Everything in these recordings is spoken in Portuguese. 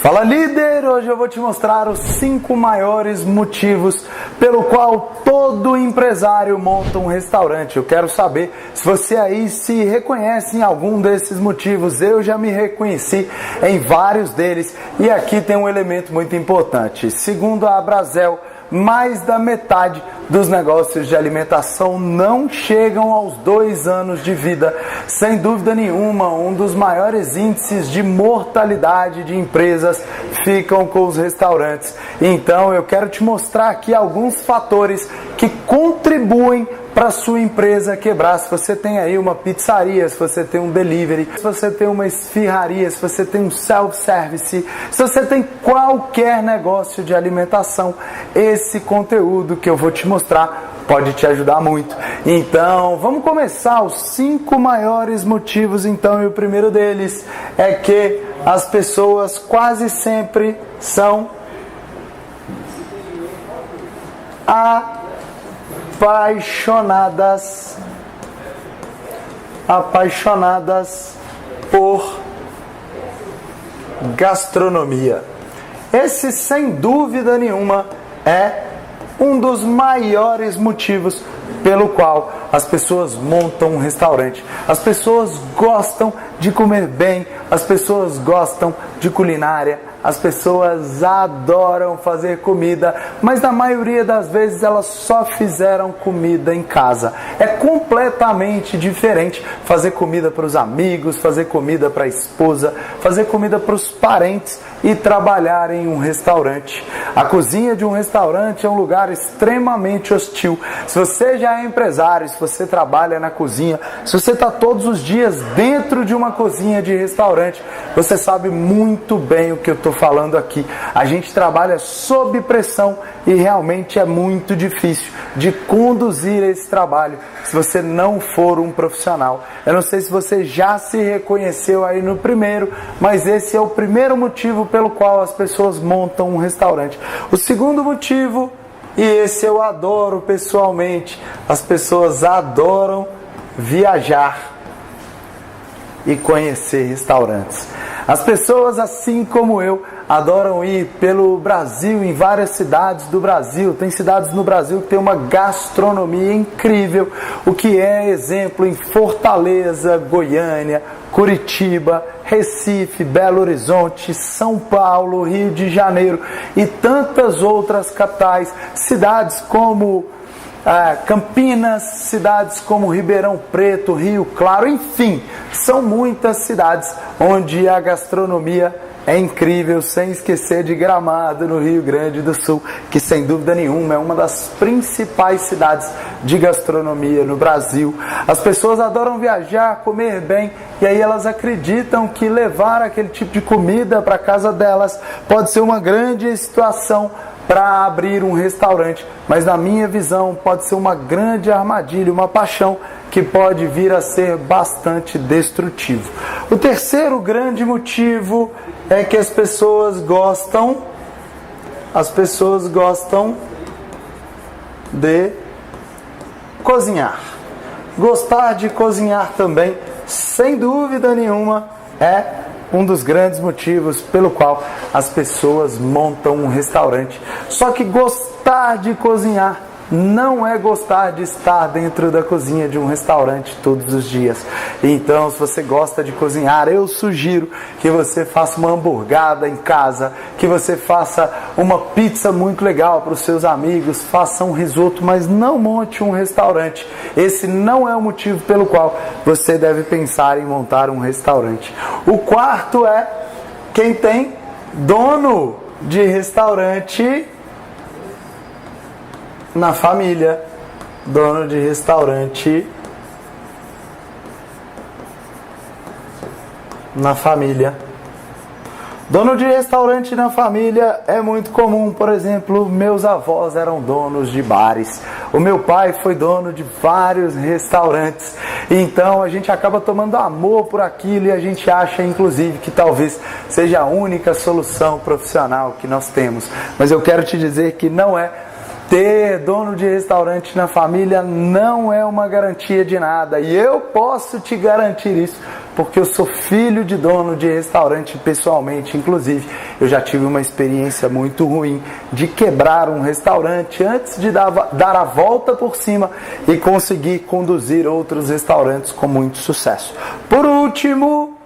Fala, líder! Hoje eu vou te mostrar os 5 maiores motivos pelo qual todo empresário monta um restaurante. Eu quero saber se você aí se reconhece em algum desses motivos. Eu já me reconheci em vários deles e aqui tem um elemento muito importante. Segundo a Abrazel, mais da metade dos negócios de alimentação não chegam aos 2 anos de vida. Sem dúvida nenhuma, um dos maiores índices de mortalidade de empresas ficam com os restaurantes. Então eu quero te mostrar aqui alguns fatores que contribuem para a sua empresa quebrar. Se você tem aí uma pizzaria, se você tem um delivery, se você tem uma esfirraria, se você tem um self-service, se você tem qualquer negócio de alimentação, esse conteúdo que eu vou te mostrar pode te ajudar muito. Então, vamos começar os 5 maiores motivos. Então, e o primeiro deles é que as pessoas quase sempre são apaixonadas por gastronomia. Esse, sem dúvida nenhuma, é um dos maiores motivos pelo qual as pessoas montam um restaurante. As pessoas gostam de comer bem, as pessoas gostam de culinária, as pessoas adoram fazer comida, mas na maioria das vezes elas só fizeram comida em casa. É completamente diferente fazer comida para os amigos, fazer comida para a esposa, fazer comida para os parentes e trabalhar em um restaurante. A cozinha de um restaurante é um lugar extremamente hostil. Se você já é empresário, se você trabalha na cozinha, se você está todos os dias dentro de uma cozinha de restaurante, você sabe muito bem o que eu estou falando aqui. A gente trabalha sob pressão e realmente é muito difícil de conduzir esse trabalho se você não for um profissional. Eu não sei se você já se reconheceu aí no primeiro, mas esse é o primeiro motivo pelo qual as pessoas montam um restaurante. O segundo motivo, e esse eu adoro pessoalmente, as pessoas adoram viajar e conhecer restaurantes. As pessoas, assim como eu, adoram ir pelo Brasil, em várias cidades do Brasil. Tem cidades no Brasil que tem uma gastronomia incrível, o que é exemplo em Fortaleza, Goiânia, Curitiba, Recife, Belo Horizonte, São Paulo, Rio de Janeiro e tantas outras capitais, cidades como Campinas, cidades como Ribeirão Preto, Rio Claro, enfim, são muitas cidades onde a gastronomia é incrível, sem esquecer de Gramado, no Rio Grande do Sul, que sem dúvida nenhuma é uma das principais cidades de gastronomia no Brasil. As pessoas adoram viajar, comer bem, e aí elas acreditam que levar aquele tipo de comida para casa delas pode ser uma grande situação para abrir um restaurante, mas na minha visão pode ser uma grande armadilha, uma paixão que pode vir a ser bastante destrutivo. O terceiro grande motivo é que as pessoas gostam de cozinhar. Gostar de cozinhar também, sem dúvida nenhuma, é um dos grandes motivos pelo qual as pessoas montam um restaurante. Só que gostar de cozinhar não é gostar de estar dentro da cozinha de um restaurante todos os dias. Então, se você gosta de cozinhar, eu sugiro que você faça uma hamburgada em casa, que você faça uma pizza muito legal para os seus amigos, faça um risoto, mas não monte um restaurante. Esse não é o motivo pelo qual você deve pensar em montar um restaurante. O quarto é quem tem dono de restaurante na família. Dono de restaurante na família. Dono de restaurante na família é muito comum. Por exemplo, meus avós eram donos de bares. O meu pai foi dono de vários restaurantes. Então a gente acaba tomando amor por aquilo e a gente acha, inclusive, que talvez seja a única solução profissional que nós temos. Mas eu quero te dizer que não é. Ter dono de restaurante na família não é uma garantia de nada. E eu posso te garantir isso, porque eu sou filho de dono de restaurante pessoalmente. Inclusive, eu já tive uma experiência muito ruim de quebrar um restaurante antes de dar a volta por cima e conseguir conduzir outros restaurantes com muito sucesso. Por último,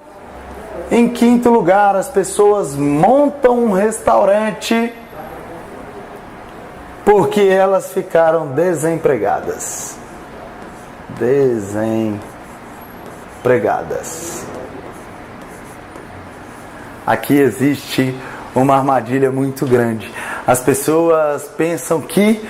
em quinto lugar, as pessoas montam um restaurante porque elas ficaram desempregadas. Desempregadas. Aqui existe uma armadilha muito grande. As pessoas pensam que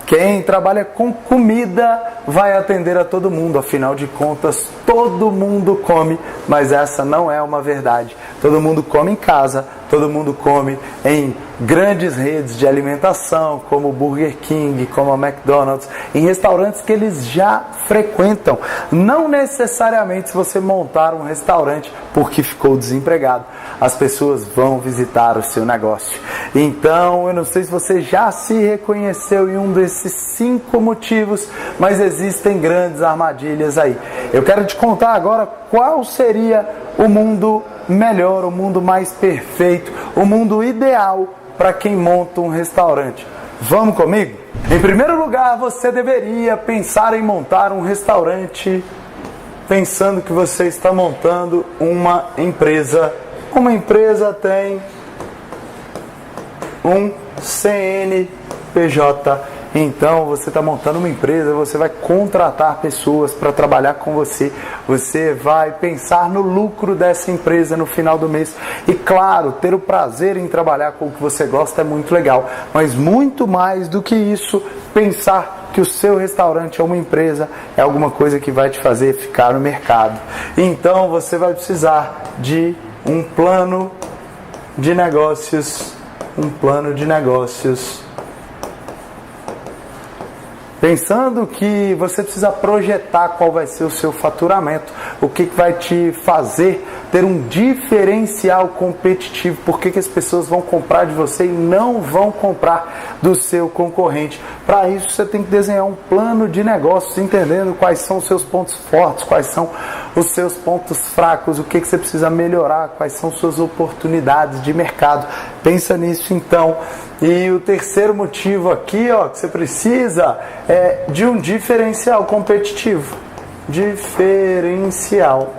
quem trabalha com comida vai atender a todo mundo. Afinal de contas, todo mundo come, mas essa não é uma verdade. Todo mundo come em casa, todo mundo come em grandes redes de alimentação, como o Burger King, como a McDonald's, em restaurantes que eles já frequentam. Não necessariamente se você montar um restaurante porque ficou desempregado, as pessoas vão visitar o seu negócio. Então, eu não sei se você já se reconheceu em um desses 5 motivos, mas existem grandes armadilhas aí. Eu quero te contar agora qual seria o mundo melhor, o mundo mais perfeito, o mundo ideal para quem monta um restaurante. Vamos comigo? Em primeiro lugar, você deveria pensar em montar um restaurante pensando que você está montando uma empresa. Uma empresa tem um CNPJ. Então, você está montando uma empresa, você vai contratar pessoas para trabalhar com você. Você vai pensar no lucro dessa empresa no final do mês. E claro, ter o prazer em trabalhar com o que você gosta é muito legal. Mas muito mais do que isso, pensar que o seu restaurante é uma empresa, é alguma coisa que vai te fazer ficar no mercado. Então, você vai precisar de um plano de negócios. Um plano de negócios. Pensando que você precisa projetar qual vai ser o seu faturamento, o que vai te fazer ter um diferencial competitivo, por que as pessoas vão comprar de você e não vão comprar do seu concorrente. Para isso você tem que desenhar um plano de negócios, entendendo quais são os seus pontos fortes, quais são os seus pontos fracos, o que você precisa melhorar, quais são suas oportunidades de mercado. Pensa nisso então. E o terceiro motivo aqui, que você precisa é de um diferencial competitivo. Diferencial.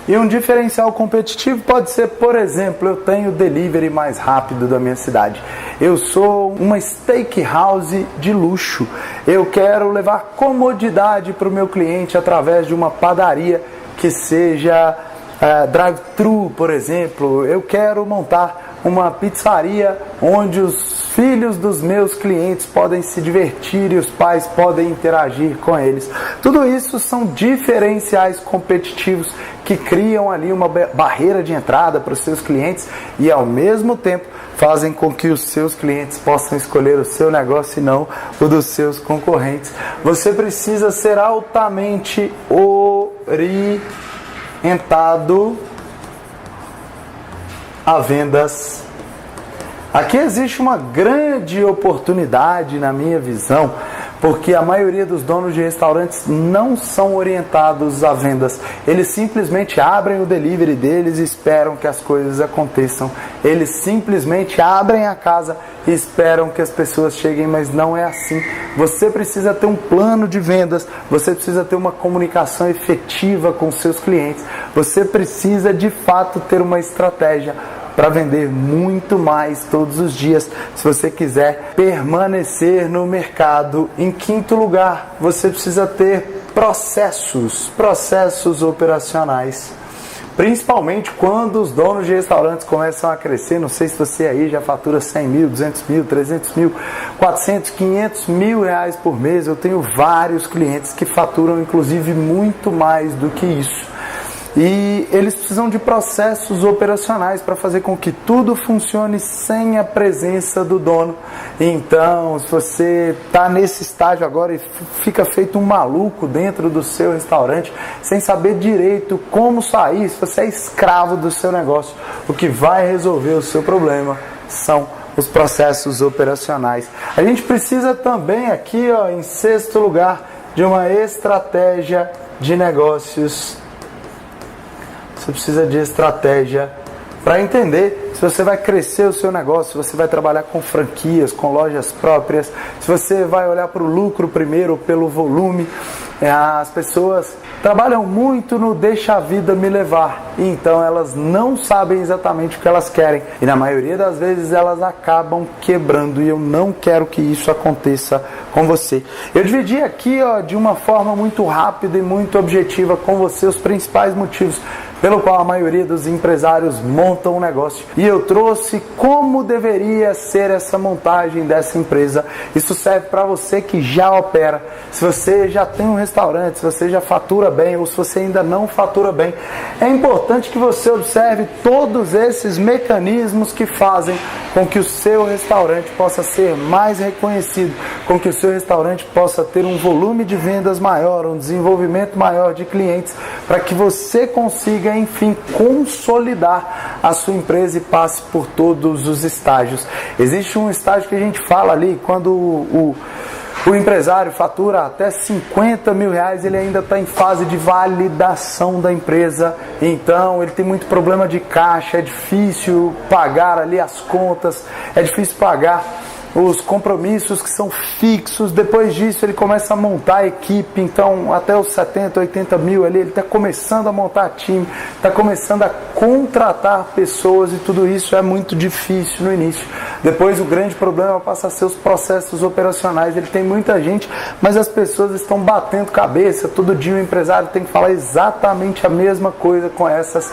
E um diferencial competitivo pode ser, por exemplo, eu tenho o delivery mais rápido da minha cidade. Eu sou uma steakhouse de luxo. Eu quero levar comodidade para o meu cliente através de uma padaria que seja drive-thru, por exemplo. Eu quero montar uma pizzaria onde os filhos dos meus clientes podem se divertir e os pais podem interagir com eles. Tudo isso são diferenciais competitivos que criam ali uma barreira de entrada para os seus clientes e ao mesmo tempo fazem com que os seus clientes possam escolher o seu negócio e não o dos seus concorrentes. Você precisa ser altamente orientado a vendas. Aqui existe uma grande oportunidade na minha visão, porque a maioria dos donos de restaurantes não são orientados a vendas. Eles simplesmente abrem o delivery deles e esperam que as coisas aconteçam. Eles simplesmente abrem a casa e esperam que as pessoas cheguem, mas não é assim. Você precisa ter um plano de vendas, você precisa ter uma comunicação efetiva com seus clientes, você precisa de fato ter uma estratégia para vender muito mais todos os dias, se você quiser permanecer no mercado. Em quinto lugar, você precisa ter processos operacionais. Principalmente quando os donos de restaurantes começam a crescer. Não sei se você aí já fatura 100 mil, 200 mil, 300 mil, 400, 500 mil reais por mês. Eu tenho vários clientes que faturam inclusive muito mais do que isso. E eles precisam de processos operacionais para fazer com que tudo funcione sem a presença do dono. Então, se você está nesse estágio agora e fica feito um maluco dentro do seu restaurante, sem saber direito como sair, se você é escravo do seu negócio, o que vai resolver o seu problema são os processos operacionais. A gente precisa também aqui, em sexto lugar, de uma estratégia de negócios. Você precisa de estratégia para entender se você vai crescer o seu negócio, se você vai trabalhar com franquias, com lojas próprias, se você vai olhar para o lucro primeiro ou pelo volume. As pessoas trabalham muito no deixa a vida me levar, e então elas não sabem exatamente o que elas querem, e na maioria das vezes elas acabam quebrando, e eu não quero que isso aconteça com você. Eu dividi aqui de uma forma muito rápida e muito objetiva com você os principais motivos pelo qual a maioria dos empresários montam um negócio. E eu trouxe como deveria ser essa montagem dessa empresa. Isso serve para você que já opera. Se você já tem um restaurante, se você já fatura bem ou se você ainda não fatura bem, é importante que você observe todos esses mecanismos que fazem com que o seu restaurante possa ser mais reconhecido, com que o seu restaurante possa ter um volume de vendas maior, um desenvolvimento maior de clientes, para que você consiga, enfim, consolidar a sua empresa e passe por todos os estágios. Existe um estágio que a gente fala ali, quando o empresário fatura até 50 mil reais, ele ainda está em fase de validação da empresa, então ele tem muito problema de caixa, é difícil pagar ali as contas, é difícil pagar os compromissos que são fixos. Depois disso ele começa a montar a equipe, então até os 70, 80 mil ali ele está começando a montar time, está começando a contratar pessoas, e tudo isso é muito difícil no início. Depois o grande problema passa a ser os processos operacionais. Ele tem muita gente, mas as pessoas estão batendo cabeça, todo dia o empresário tem que falar exatamente a mesma coisa com essas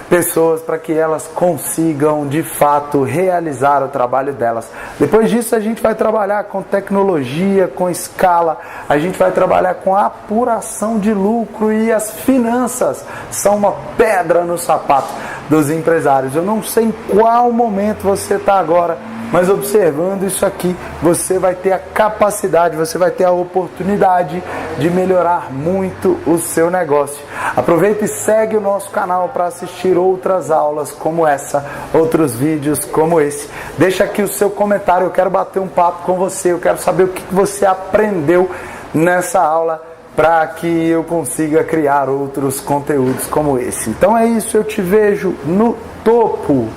pessoas para que elas consigam de fato realizar o trabalho delas. Depois disso a gente vai trabalhar com tecnologia, com escala, a gente vai trabalhar com apuração de lucro, e as finanças são uma pedra no sapato dos empresários. Eu não sei em qual momento você está agora, mas observando isso aqui, você vai ter a capacidade, você vai ter a oportunidade de melhorar muito o seu negócio. Aproveita e segue o nosso canal para assistir outras aulas como essa, outros vídeos como esse. Deixa aqui o seu comentário, eu quero bater um papo com você, eu quero saber o que você aprendeu nessa aula, para que eu consiga criar outros conteúdos como esse. Então é isso, eu te vejo no topo.